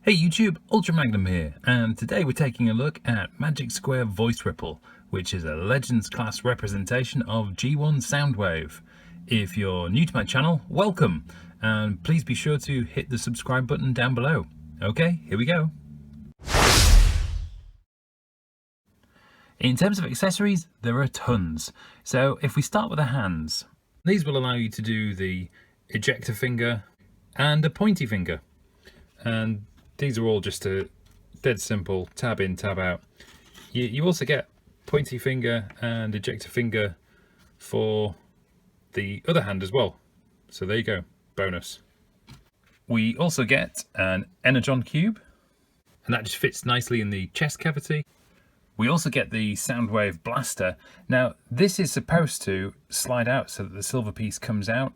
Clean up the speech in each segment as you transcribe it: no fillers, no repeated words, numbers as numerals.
Hey YouTube, Ultra Magnum here, and today we're taking a look at Magic Square Voice Ripple, which is a Legends class representation of G1 Soundwave. If you're new to my channel, welcome, and please be sure to hit the subscribe button down below. Okay, here we go. In terms of accessories, there are tons. So if we start with the hands, these will allow you to do the ejector finger and a pointy finger. And these are all just a dead simple tab in, tab out. You also get pointy finger and ejector finger for the other hand as well. So there you go, bonus. We also get an Energon cube, and that just fits nicely in the chest cavity. We also get the Soundwave blaster. Now this is supposed to slide out so that the silver piece comes out,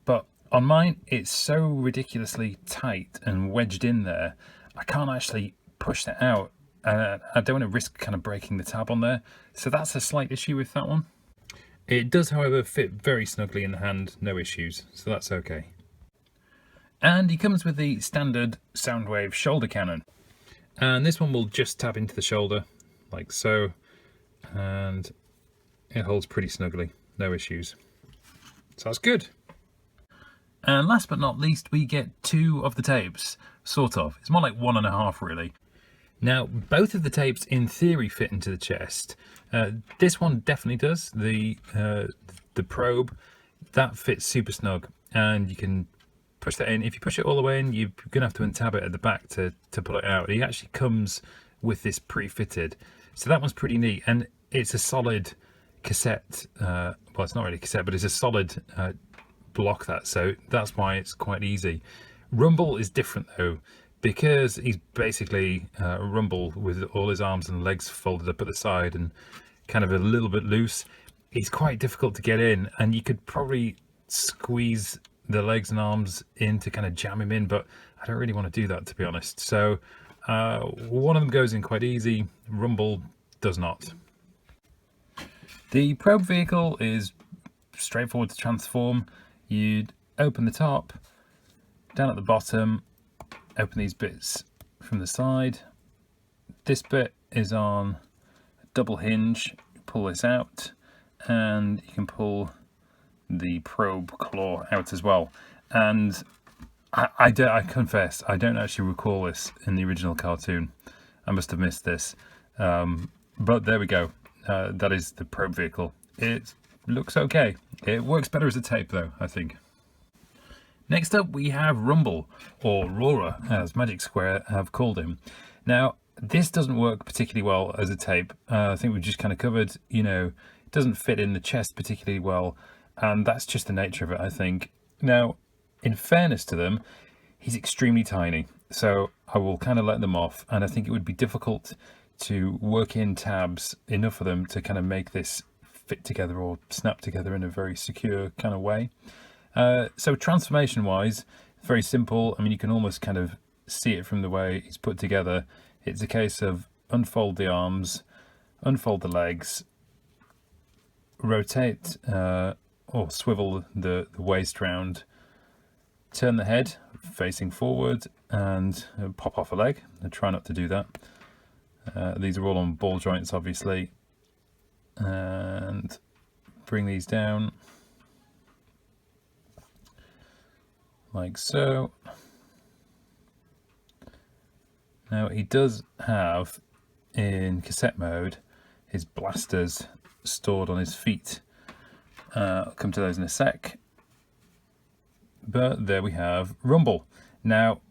but on mine it's so ridiculously tight and wedged in there, I can't actually push that out. I don't want to risk kind of breaking the tab on there, so that's a slight issue with that one. It does, however, fit very snugly in the hand, no issues, so that's okay. And he comes with the standard Soundwave shoulder cannon, and this one will just tap into the shoulder like so, and it holds pretty snugly, no issues, so that's good. And last but not least, we get two of the tapes, sort of. It's more like 1.5 really. Now, both of the tapes in theory fit into the chest. This one definitely does. The probe, that fits super snug, and you can push that in. If you push it all the way in, you're gonna have to untab it at the back to pull it out. It actually comes with this pre-fitted, so that one's pretty neat, and it's a solid cassette. Well, it's not really cassette, but it's a solid block that, so that's why it's quite easy. Rumble is different though, because he's basically Rumble with all his arms and legs folded up at the side and kind of a little bit loose. He's quite difficult to get in, and you could probably squeeze the legs and arms in to kind of jam him in, but I don't really want to do that, to be honest. So one of them goes in quite easy, Rumble does not. The probe vehicle is straightforward to transform. You'd open the top, down at the bottom, open these bits from the side. This bit is on a double hinge. Pull this out, and you can pull the probe claw out as well. And I confess, I don't actually recall this in the original cartoon. I must have missed this. But there we go. That is the probe vehicle. It looks okay. It works better as a tape though, I think. Next up we have Rumble, or Roarer as Magic Square have called him. Now this doesn't work particularly well as a tape. I think we've just kind of covered, you know, it doesn't fit in the chest particularly well, and that's just the nature of it, I think. Now, in fairness to them, he's extremely tiny, so I will kind of let them off, and I think it would be difficult to work in tabs enough of them to kind of make this fit together or snap together in a very secure kind of way. So transformation wise, very simple. I mean, you can almost kind of see it from the way it's put together. It's a case of unfold the arms, unfold the legs, rotate or swivel the waist round, turn the head facing forward, and pop off a leg. I try not to do that. These are all on ball joints, obviously, and bring these down like so. Now he does have, in cassette mode, his blasters stored on his feet. I'll come to those in a sec. But there we have Rumble. Now,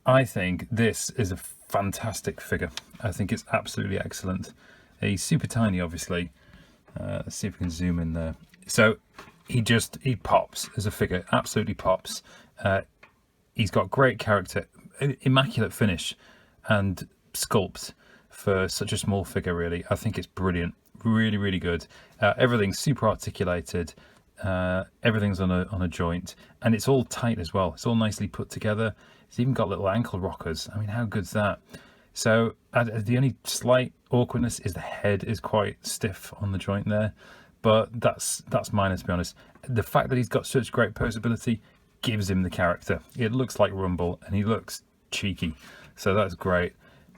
I think this is a fantastic figure. I think it's absolutely excellent. He's super tiny, obviously. Let's see if we can zoom in there. So he pops as a figure, absolutely pops. He's got great character, immaculate finish and sculpt for such a small figure, really. I think it's brilliant, really, really good. Everything's super articulated. Everything's on a joint, and it's all tight as well. It's all nicely put together. It's even got little ankle rockers. I mean, how good's that? So the only slight awkwardness is the head is quite stiff on the joint there, but that's minor, to be honest. The fact that he's got such great poseability gives him the character. It looks like Rumble and he looks cheeky, so that's great.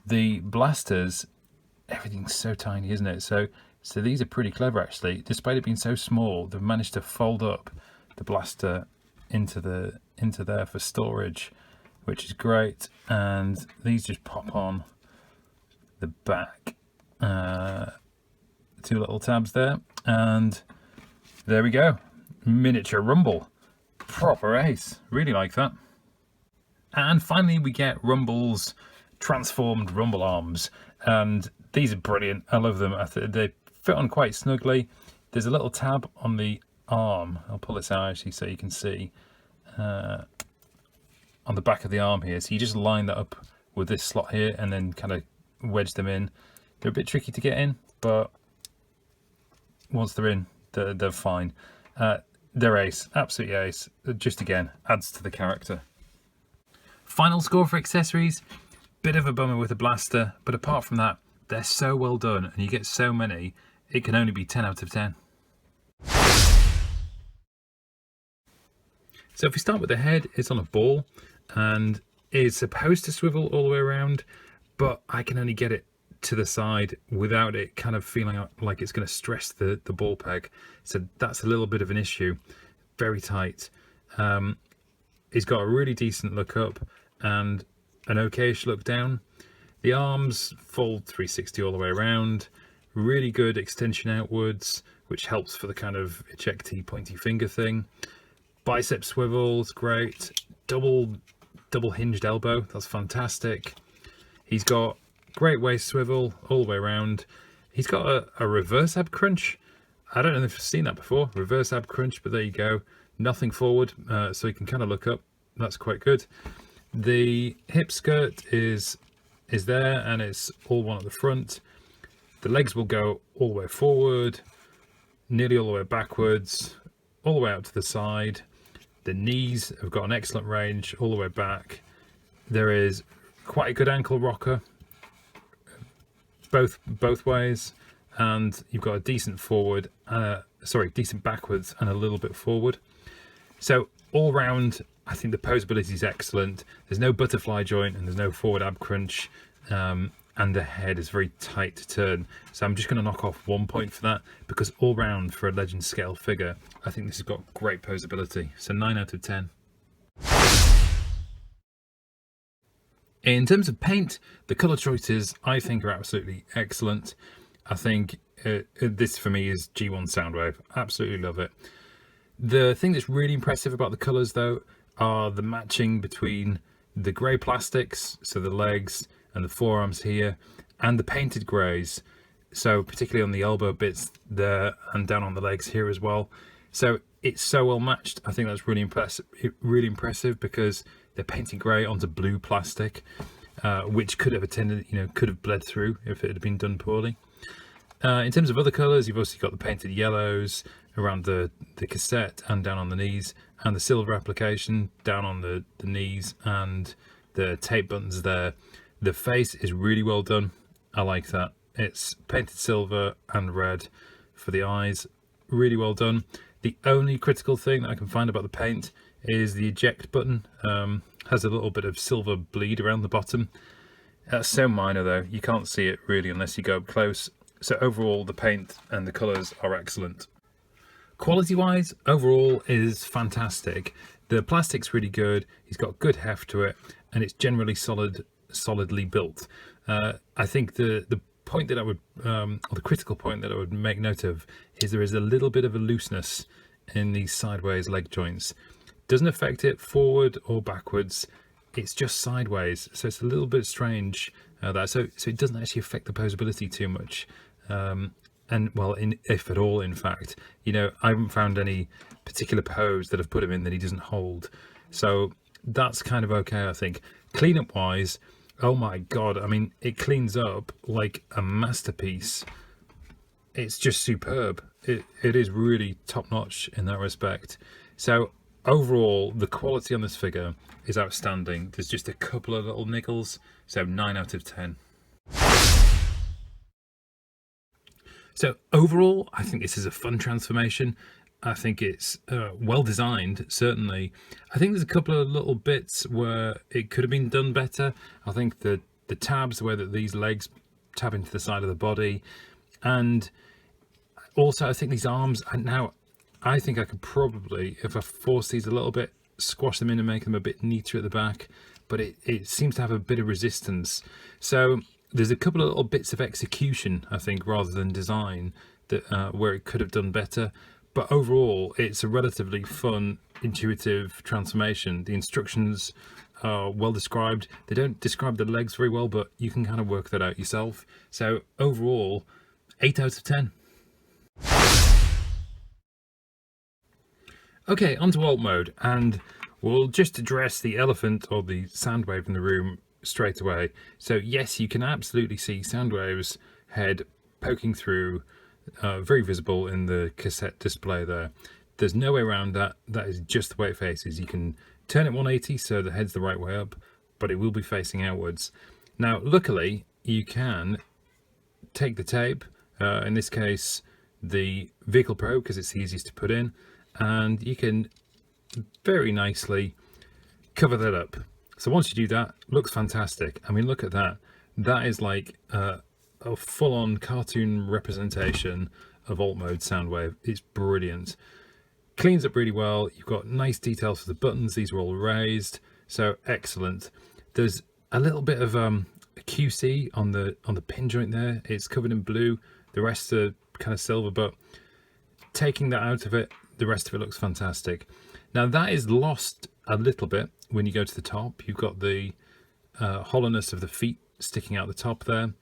The blasters, everything's so tiny, isn't it? So these are pretty clever actually. Despite it being so small, they've managed to fold up the blaster into there for storage, which is great. And these just pop on the back, 2 little tabs there, and there we go. Miniature Rumble. Proper ace. Really like that. And finally we get Rumble's transformed Rumble arms, and these are brilliant. I love them. They fit on quite snugly. There's a little tab on the arm. I'll pull this out actually so you can see on the back of the arm here. So you just line that up with this slot here and then kind of wedge them in. They're a bit tricky to get in, but once they're in, they're fine. They're ace, absolutely ace. Just again, adds to the character. Final score for accessories, bit of a bummer with the blaster, but apart from that, they're so well done and you get so many, it can only be 10 out of 10. So if we start with the head, it's on a ball and is supposed to swivel all the way around, but I can only get it to the side without it kind of feeling like it's going to stress the ball peg. So that's a little bit of an issue. Very tight. He's got a really decent look up and an okayish look down. The arms fold 360 all the way around. Really good extension outwards, which helps for the kind of ejecty pointy finger thing. Bicep swivels, great. Double hinged elbow, that's fantastic. He's got great waist swivel all the way around. He's got a reverse ab crunch. I don't know if you've seen that before, reverse ab crunch, but there you go. Nothing forward, so you can kind of look up. That's quite good. The hip skirt is there and it's all one at the front. The legs will go all the way forward, nearly all the way backwards, all the way out to the side. The knees have got an excellent range all the way back. There is quite a good ankle rocker both ways, and you've got a decent forward, decent backwards and a little bit forward. So all round, I think the Poseability is excellent. There's no butterfly joint and there's no forward ab crunch, and the head is very tight to turn. So I'm just going to knock off 1 point for that, because all round for a legend scale figure, I think this has got great Poseability. So 9 out of 10. In terms of paint, the colour choices I think are absolutely excellent. I think this for me is G1 Soundwave. Absolutely love it. The thing that's really impressive about the colours though are the matching between the grey plastics, so the legs and the forearms here, and the painted greys. So particularly on the elbow bits there and down on the legs here as well. So it's so well matched. I think that's really impressive because they're painted grey onto blue plastic, which could have could have bled through if it had been done poorly. In terms of other colours, you've also got the painted yellows around the cassette and down on the knees, and the silver application down on the knees and the tape buttons there. The face is really well done. I like that. It's painted silver and red for the eyes. Really well done. The only critical thing that I can find about the paint is the eject button. Has a little bit of silver bleed around the bottom. That's so minor though, you can't see it really unless you go up close. So overall the paint and the colours are excellent. Quality wise, overall is fantastic. The plastic's really good, he's got good heft to it, and it's generally solidly built. I think the point that I would, or the critical point that I would make note of, is there is a little bit of a looseness in these sideways leg joints. Doesn't affect it forward or backwards, it's just sideways, so it's a little bit strange so it doesn't actually affect the Poseability too much, and well, if at all, in fact. I haven't found any particular pose that I've put him in that he doesn't hold, so that's kind of okay. I think cleanup wise, oh my god, I mean, it cleans up like a masterpiece. It's just superb. It is really top-notch in that respect. So overall, the quality on this figure is outstanding. There's just a couple of little niggles, so 9 out of 10. So overall, I think this is a fun transformation. I think it's well designed, certainly. I think there's a couple of little bits where it could have been done better. I think the tabs, where these legs tab into the side of the body, and also I think these arms, and now I think I could probably, if I force these a little bit, squash them in and make them a bit neater at the back, but it seems to have a bit of resistance. So there's a couple of little bits of execution, I think, rather than design, that where it could have done better. But overall, it's a relatively fun, intuitive transformation. The instructions are well described. They don't describe the legs very well, but you can kind of work that out yourself. So overall, 8 out of 10. Okay, onto alt mode, and we'll just address the elephant or the Soundwave in the room straight away. So yes, you can absolutely see Soundwave's head poking through, very visible in the cassette display there. There's no way around that. That is just the way it faces. You can turn it 180 so the head's the right way up, but it will be facing outwards. Now, luckily, you can take the tape, in this case, the Vehicle Pro, because it's the easiest to put in, and you can very nicely cover that up. So once you do that, looks fantastic. I mean, look at that. That is like a full-on cartoon representation of alt mode Soundwave. It's brilliant. Cleans up really well. You've got nice details for the buttons. These are all raised, so excellent. There's a little bit of a QC on the pin joint there. It's covered in blue. The rest are kind of silver, but taking that out of it, the rest of it looks fantastic. Now that is lost a little bit when you go to the top. You've got the hollowness of the feet sticking out the top there,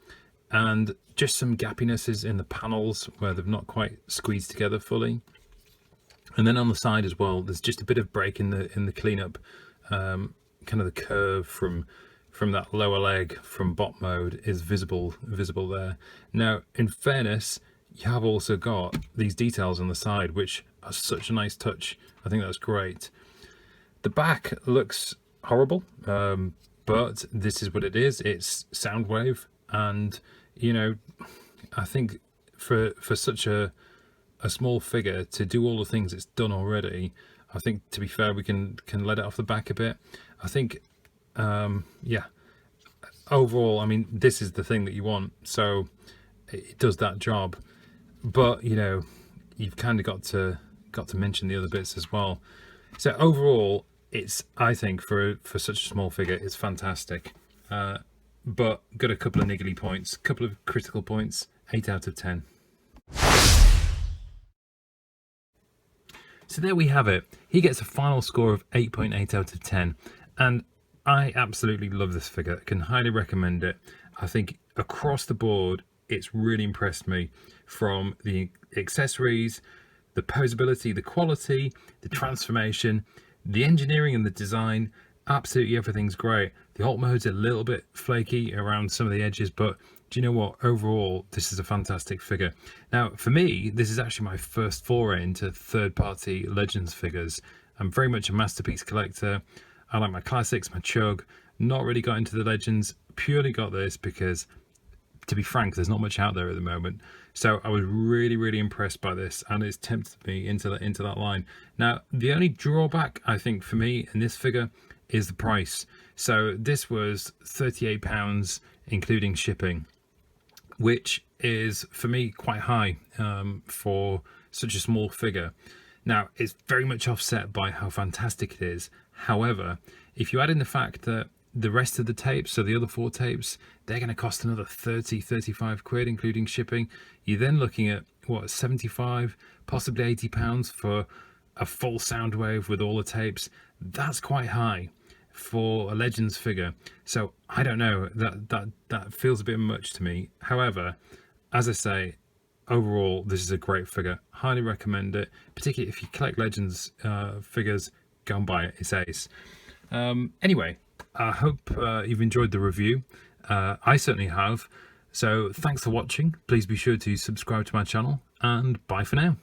and just some gappinesses in the panels where they've not quite squeezed together fully. And then on the side as well, there's just a bit of break in the cleanup, kind of the curve from that lower leg from bot mode is visible there. Now, in fairness, you have also got these details on the side, which are such a nice touch. I think that's great. The back looks horrible, but this is what it is. It's Soundwave, and you know, I think for such a small figure to do all the things it's done already, I think, to be fair, we can let it off the back a bit. I think, yeah, overall, I mean, this is the thing that you want, so it does that job. But you know, you've kind of got to mention the other bits as well. So overall, it's, I think, for such a small figure, it's fantastic. But got a couple of niggly points, couple of critical points. 8 out of 10. So there we have it. He gets a final score of 8.8 out of 10, and I absolutely love this figure. I can highly recommend it. I think across the board, it's really impressed me, from the accessories, the posability, the quality, the transformation, the engineering and the design. Absolutely everything's great. The alt mode's a little bit flaky around some of the edges, but do you know what? Overall, this is a fantastic figure. Now, for me, this is actually my first foray into third-party Legends figures. I'm very much a Masterpiece collector. I like my classics, my Chug. Not really got into the Legends. Purely got this because, to be frank, there's not much out there at the moment. So I was really, really impressed by this, and it's tempted me into that line. Now, the only drawback, I think, for me in this figure is the price. So this was £38, including shipping, which is, for me, quite high for such a small figure. Now, it's very much offset by how fantastic it is. However, if you add in the fact that the rest of the tapes, so the other 4 tapes, they're going to cost another 35 quid, including shipping. You're then looking at, what, 75, possibly £80 for a full Soundwave with all the tapes. That's quite high for a Legends figure. So I don't know, that feels a bit much to me. However, as I say, overall, this is a great figure. Highly recommend it, particularly if you collect Legends figures. Go and buy it. It's ace. Anyway, I hope you've enjoyed the review. I certainly have. So thanks for watching. Please be sure to subscribe to my channel, and bye for now.